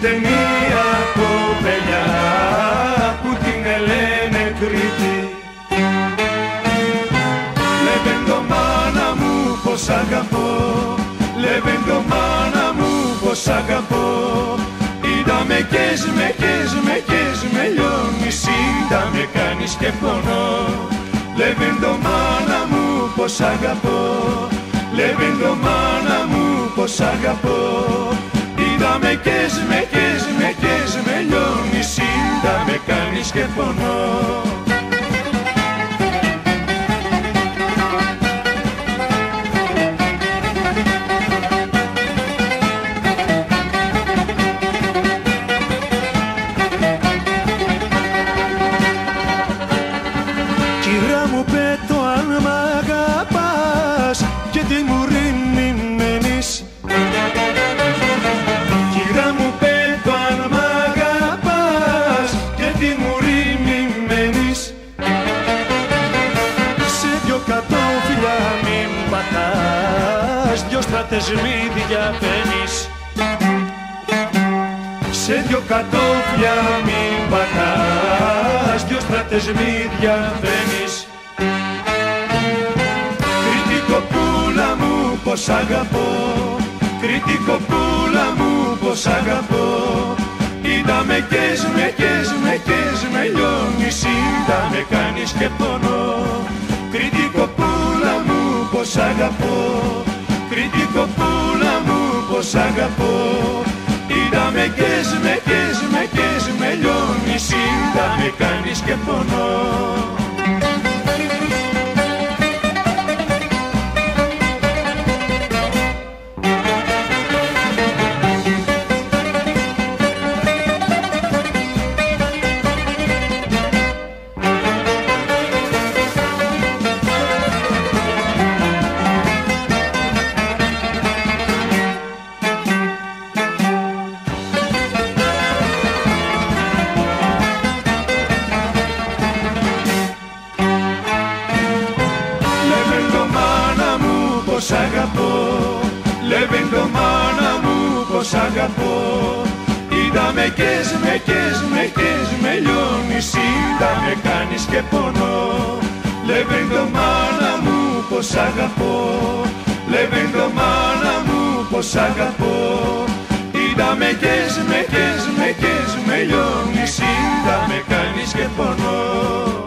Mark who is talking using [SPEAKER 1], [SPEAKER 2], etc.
[SPEAKER 1] Έρχεται μία κοπελιά που την λένε Κρήτη. Λεβέντο μάνα μου πως αγαπώ, λεβέντο μάνα μου πως αγαπώ. Είδαμε κες με λιώνει, σύντα με κάνεις και πονώ. Λεβέντο μάνα μου πως αγαπώ, λεβέντο μάνα μου πως αγαπώ. Είδαμε κες με λιώνει, σύντα με κάνεις και πονώ.
[SPEAKER 2] Κυρά μου πέτω αν μ' αγαπάς και τι μου ρίνει μένεις.
[SPEAKER 1] Κυρά μου πέτω αν μ' αγαπάς και τι μου ρίνει μένεις.
[SPEAKER 2] Σε δυο κατόφυλλα μην πατάς, δυο στρατεσμίδια παίρνεις.
[SPEAKER 1] Σε δυο κατόφλια μην πατάς, δυο στρατεσμίδια μπαίνεις. Κρήτη κοπούλα μου πως αγαπώ, Κρήτη κοπούλα μου πως αγαπώ. Είδαμε κες με λιώνει, σύντα με κάνεις και πονώ. Κρήτη κοπούλα μου πως αγαπώ, Κρήτη κοπούλα μου πως αγαπώ. Είδαμε κες με λιώνει, σύντα με κάνεις και πονώ. Πως αγαπώ, λεβέντο μάνα μου πως αγαπώ. Είδαμε κες με λιώνει, σύντα με κάνεις και πονώ. Λεβέντο μάνα μου πως αγαπώ, λεβέντο μάνα μου πως αγαπώ. Είδαμε κες με λιώνει, σύντα με κάνεις και πονώ.